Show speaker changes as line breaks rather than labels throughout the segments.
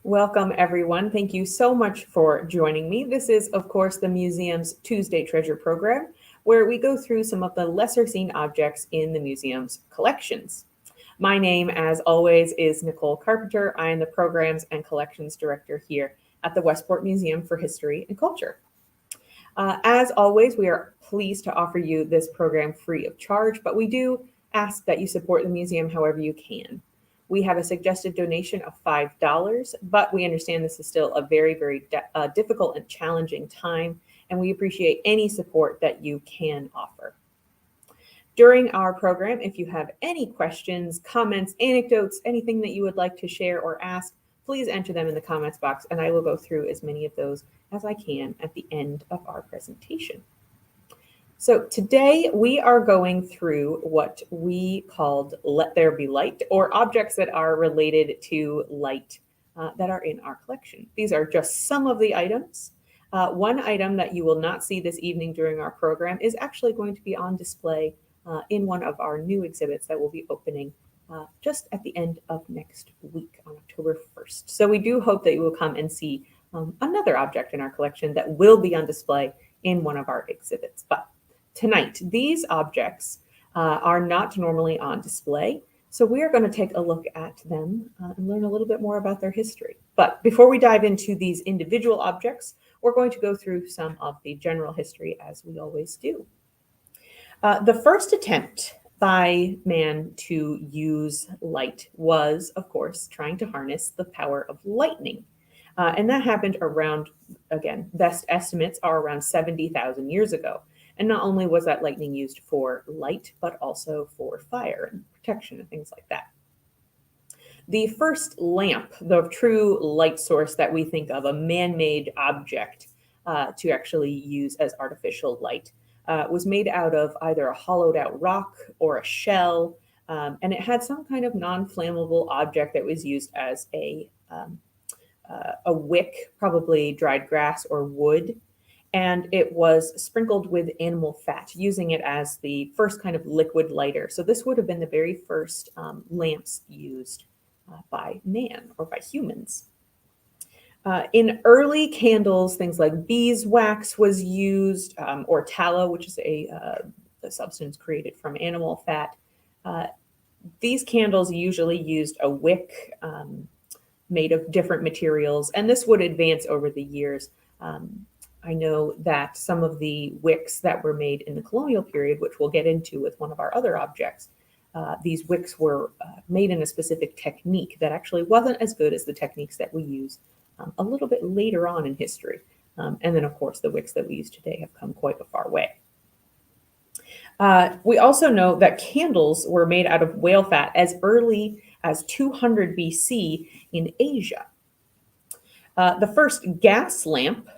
Welcome, everyone. Thank you so much for joining me. This is, of course, the museum's Tuesday Treasure Program, where we go through some of the lesser seen objects in the museum's collections. My name, as always, is Nicole Carpenter. I am the Programs and Collections Director here at the Westport Museum for History and Culture. As always, we are pleased to offer you this program free of charge, but we do ask that you support the museum however you can. We have a suggested donation of $5, but we understand this is still a very difficult and challenging time, and we appreciate any support that you can offer. During our program, if you have any questions, comments, anecdotes, anything that you would like to share or ask, please enter them in the comments box, and I will go through as many of those as I can at the end of our presentation. So today we are going through what we called Let There Be Light, or objects that are related to light that are in our collection. These are just some of the items. One item that you will not see this evening during our program is actually going to be on display in one of our new exhibits that will be opening just at the end of next week on October 1st. So we do hope that you will come and see another object in our collection that will be on display in one of our exhibits. But tonight, these objects are not normally on display, so we are going to take a look at them and learn a little bit more about their history. But before we dive into these individual objects, we're going to go through some of the general history as we always do. The first attempt by man to use light was, of course, trying to harness the power of lightning. And that happened around, again, best estimates are around 70,000 years ago. And not only was that lightning used for light, but also for fire and protection and things like that. The first lamp, the true light source that we think of, a man-made object to actually use as artificial light, was made out of either a hollowed out rock or a shell. And it had some kind of non-flammable object that was used as a wick, probably dried grass or wood. And it was sprinkled with animal fat, using it as the first kind of liquid lighter. So this would have been the very first lamps used by man or by humans. In early candles, things like beeswax was used, or tallow, which is a substance created from animal fat. These candles usually used a wick made of different materials, and this would advance over the years. I know that some of the wicks that were made in the colonial period, which we'll get into with one of our other objects, these wicks were made in a specific technique that actually wasn't as good as the techniques that we use a little bit later on in history. And then, of course, the wicks that we use today have come quite a far way. We also know that candles were made out of whale fat as early as 200 BC in Asia. The first gas lamp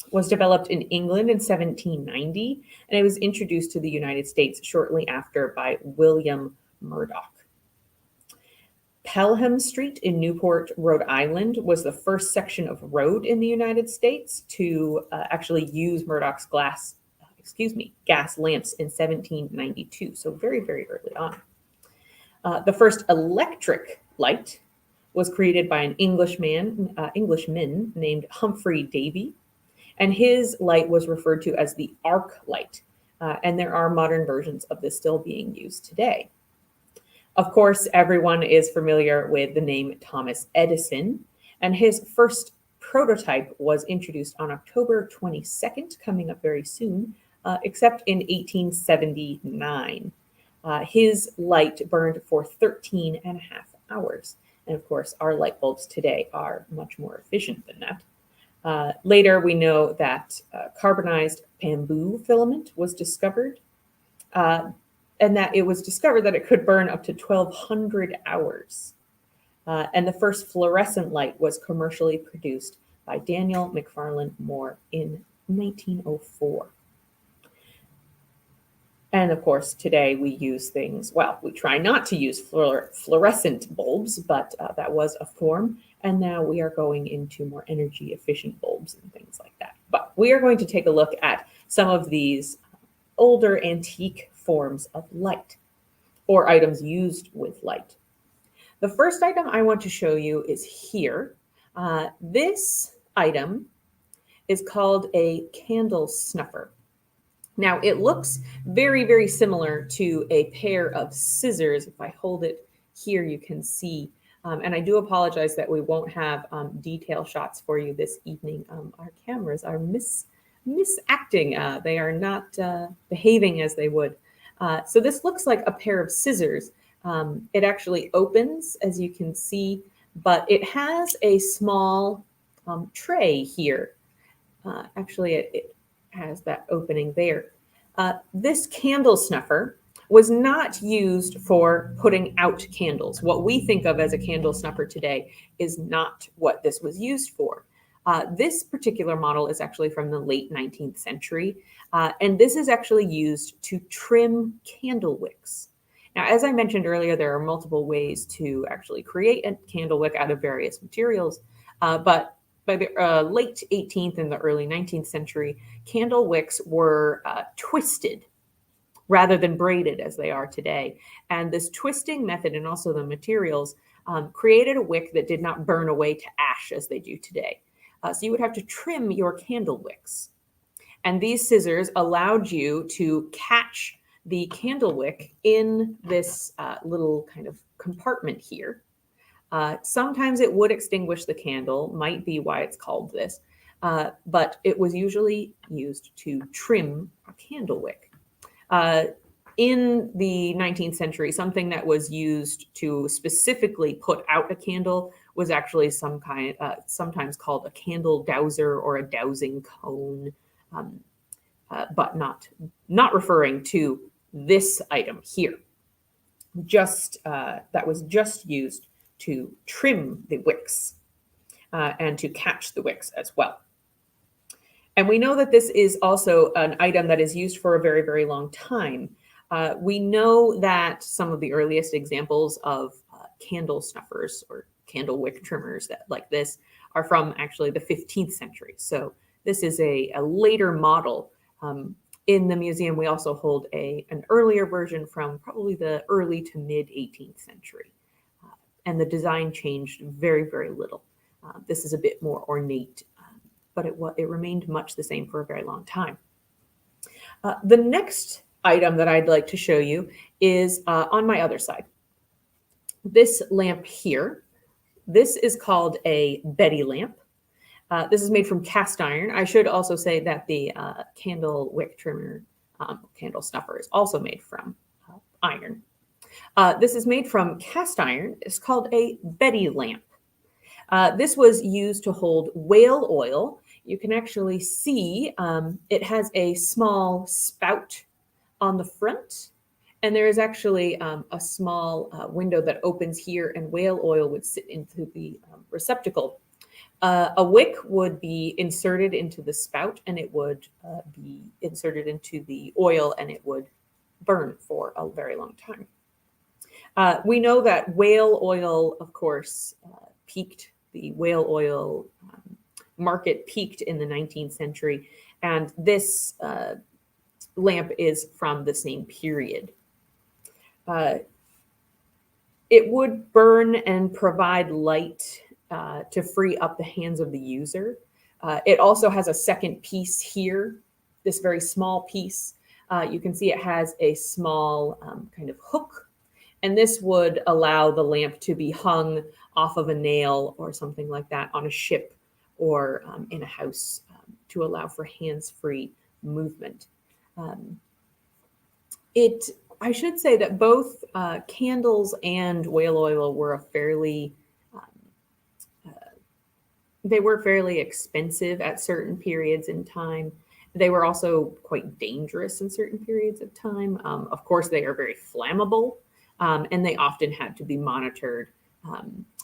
was developed in England in 1790, and it was introduced to the United States shortly after by William Murdoch. Pelham Street in Newport, Rhode Island was the first section of road in the United States to actually use Murdoch's gas lamps in 1792, so very early on. The first electric light was created by an Englishman named Humphrey Davy, and his light was referred to as the arc light, and there are modern versions of this still being used today. Of course, everyone is familiar with the name Thomas Edison, and his first prototype was introduced on October 22nd, coming up very soon, except in 1879. His light burned for 13 and a half hours. And of course, our light bulbs today are much more efficient than that. Later, we know that carbonized bamboo filament was discovered, and that it was discovered that it could burn up to 1,200 hours. And the first fluorescent light was commercially produced by Daniel McFarland Moore in 1904. And of course, today we use things, well, we try not to use fluorescent bulbs, but that was a form. And now we are going into more energy efficient bulbs and things like that. But we are going to take a look at some of these older antique forms of light or items used with light. The first item I want to show you is here. This item is called a candle snuffer. Now it looks very, very similar to a pair of scissors. If I hold it here, you can see. And I do apologize that we won't have detail shots for you this evening. Our cameras are misacting. They are not behaving as they would. So this looks like a pair of scissors. It actually opens, as you can see, but it has a small tray here. Actually, it has that opening there. This candle snuffer was not used for putting out candles. What we think of as a candle snuffer today is not what this was used for. This particular model is actually from the late 19th century, and this is actually used to trim candle wicks. Now, as I mentioned earlier, there are multiple ways to actually create a candle wick out of various materials, but by the late 18th and the early 19th century, candle wicks were twisted rather than braided as they are today. And this twisting method and also the materials created a wick that did not burn away to ash as they do today. So you would have to trim your candle wicks. And these scissors allowed you to catch the candle wick in this little kind of compartment here. Sometimes it would extinguish the candle, might be why it's called this, but it was usually used to trim a candle wick. In the 19th century, something that was used to specifically put out a candle was actually some kind, sometimes called a candle dowser or a dowsing cone, but not referring to this item here. Just that was just used to trim the wicks and to catch the wicks as well. And we know that this is also an item that is used for a very, very long time. We know that some of the earliest examples of candle snuffers or candle wick trimmers like this are from actually the 15th century. So this is a later model. In the museum, we also hold an earlier version from probably the early to mid 18th century. And the design changed very, very little. This is a bit more ornate, but it remained much the same for a very long time. The next item that I'd like to show you is on my other side. This lamp here, this is called a Betty lamp. This is made from cast iron. I should also say that the candle wick trimmer, candle snuffer, is also made from iron. This is made from cast iron. It's called a Betty lamp. This was used to hold whale oil. You can actually see it has a small spout on the front, and there is actually a small window that opens here, and whale oil would sit into the receptacle. A wick would be inserted into the spout, and it would be inserted into the oil, and it would burn for a very long time. We know that whale oil, of course, peaked. The whale oil market peaked in the 19th century, and this lamp is from the same period. It would burn and provide light to free up the hands of the user. It also has a second piece here, this very small piece. You can see it has a small kind of hook, and this would allow the lamp to be hung off of a nail or something like that on a ship or in a house to allow for hands-free movement. I should say that both candles and whale oil were fairly expensive at certain periods in time. They were also quite dangerous in certain periods of time. Of course, they are very flammable, and they often had to be monitored.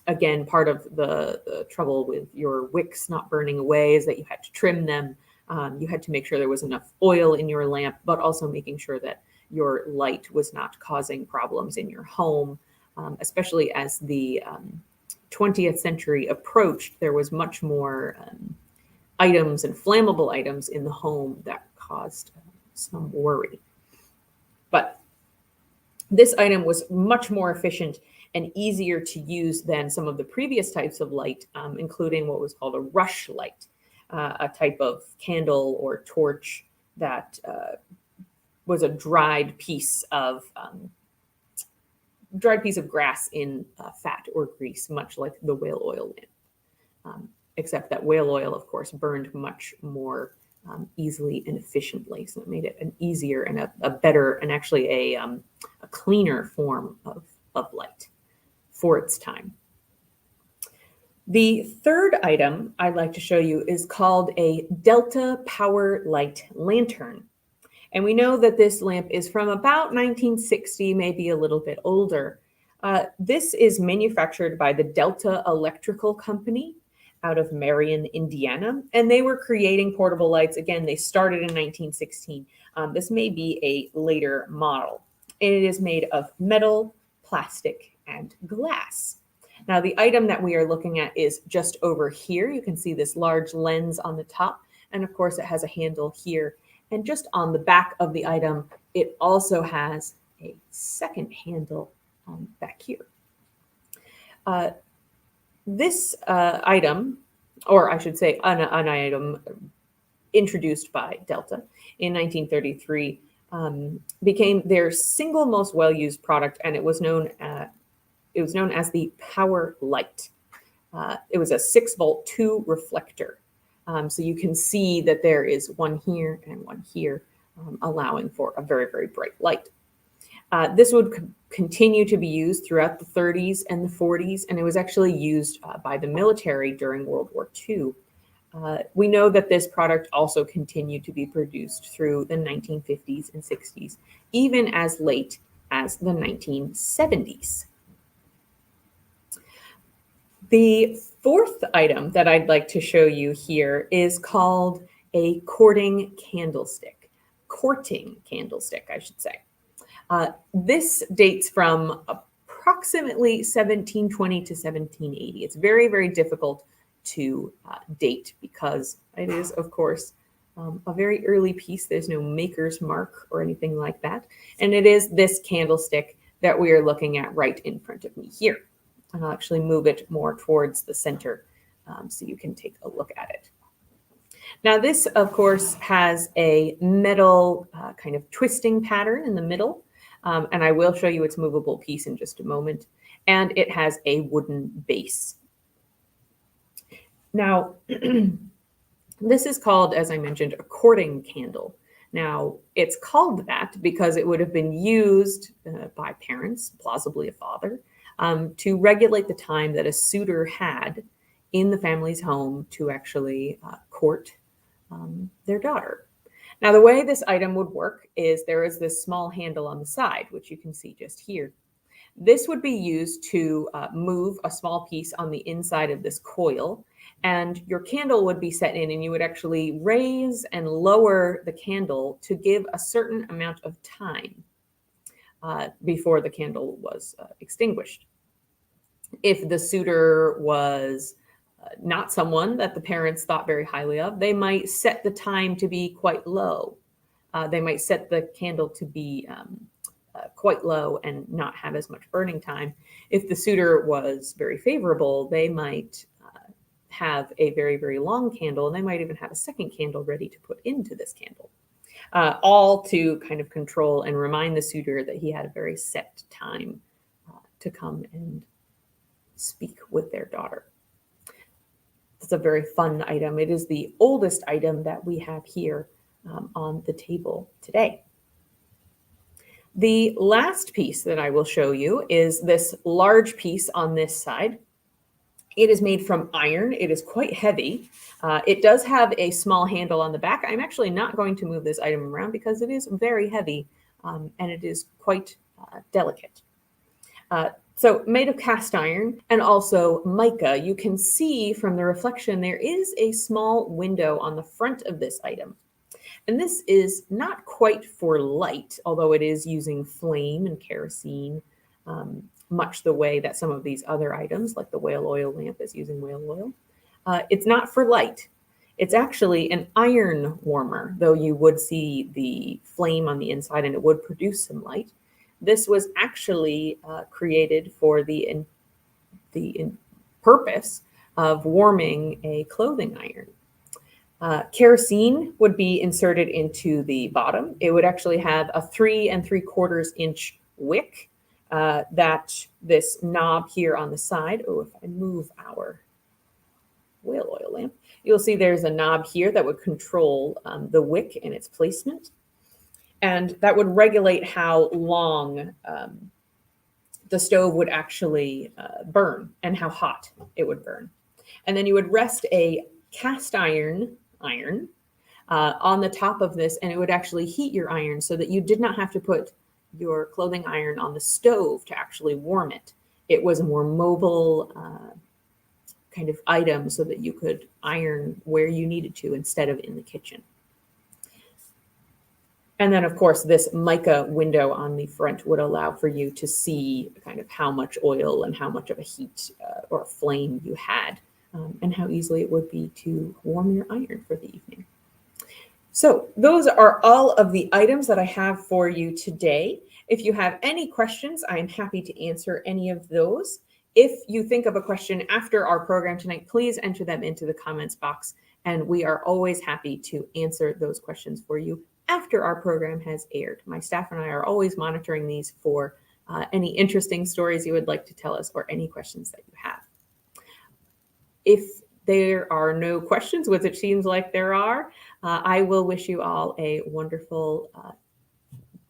Again, part of the trouble with your wicks not burning away is that you had to trim them. You had to make sure there was enough oil in your lamp, but also making sure that your light was not causing problems in your home, especially as the 20th century approached, there was much more items and flammable items in the home that caused some worry. But this item was much more efficient and easier to use than some of the previous types of light, including what was called a rush light, a type of candle or torch that was a dried piece of grass in fat or grease, much like the whale oil lamp, except that whale oil, of course, burned much more easily and efficiently. So it made it an easier and a better and actually a cleaner form of light for its time. The third item I'd like to show you is called a Delta Power Light Lantern. And we know that this lamp is from about 1960, maybe a little bit older. This is manufactured by the Delta Electrical Company out of Marion, Indiana. And they were creating portable lights. Again, they started in 1916. This may be a later model. And it is made of metal, plastic, and glass. Now, the item that we are looking at is just over here. You can see this large lens on the top. And of course, it has a handle here. And just on the back of the item, it also has a second handle back here. This item, or I should say an item introduced by Delta in 1933, became their single most well-used product, and it was known as the Power Light. It was a 6-volt 2 reflector. So you can see that there is one here and one here, allowing for a very, very bright light. This would continue to be used throughout the 30s and the 40s, and it was actually used by the military during World War II. We know that this product also continued to be produced through the 1950s and 60s, even as late as the 1970s. The fourth item that I'd like to show you here is called a courting candlestick. Courting candlestick, I should say. This dates from approximately 1720 to 1780. It's very, very difficult to date because it is, of course, a very early piece. There's no maker's mark or anything like that. And it is this candlestick that we are looking at right in front of me here. And I'll actually move it more towards the center so you can take a look at it. Now this, of course, has a metal kind of twisting pattern in the middle. And I will show you its movable piece in just a moment. And it has a wooden base. Now, this is called, as I mentioned, a courting candle. Now, it's called that because it would have been used by parents, plausibly a father, to regulate the time that a suitor had in the family's home to actually court their daughter. Now, the way this item would work is there is this small handle on the side, which you can see just here. This would be used to move a small piece on the inside of this coil, and your candle would be set in, and you would actually raise and lower the candle to give a certain amount of time before the candle was extinguished. If the suitor was not someone that the parents thought very highly of, they might set the time to be quite low. They might set the candle to be quite low and not have as much burning time. If the suitor was very favorable, they might have a very, very long candle, and they might even have a second candle ready to put into this candle, all to kind of control and remind the suitor that he had a very set time to come and speak with their daughter. It's a very fun item. It is the oldest item that we have here on the table today. The last piece that I will show you is this large piece on this side. It is made from iron. It is quite heavy. It does have a small handle on the back. I'm actually not going to move this item around because it is very heavy and it is quite delicate. So made of cast iron and also mica. You can see from the reflection there is a small window on the front of this item. And this is not quite for light, although it is using flame and kerosene much the way that some of these other items, like the whale oil lamp, is using whale oil. It's not for light. It's actually an iron warmer, though you would see the flame on the inside and it would produce some light. This was actually created for the purpose of warming a clothing iron. Kerosene would be inserted into the bottom. It would actually have a 3 3/4 inch wick that this knob here on the side. Oh, if I move our whale oil lamp, you'll see there's a knob here that would control the wick and its placement. And that would regulate how long the stove would actually burn and how hot it would burn. And then you would rest a cast iron on the top of this, and it would actually heat your iron so that you did not have to put your clothing iron on the stove to actually warm it. It was a more mobile kind of item so that you could iron where you needed to instead of in the kitchen. And then, of course, this mica window on the front would allow for you to see kind of how much oil and how much of a heat or flame you had, and how easily it would be to warm your iron for the evening. So those are all of the items that I have for you today. If you have any questions, I am happy to answer any of those. If you think of a question after our program tonight, please enter them into the comments box, and we are always happy to answer those questions for you after our program has aired. My staff and I are always monitoring these for any interesting stories you would like to tell us or any questions that you have. If there are no questions, which it seems like there are, I will wish you all a wonderful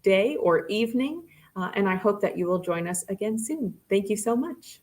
day or evening, and I hope that you will join us again soon. Thank you so much.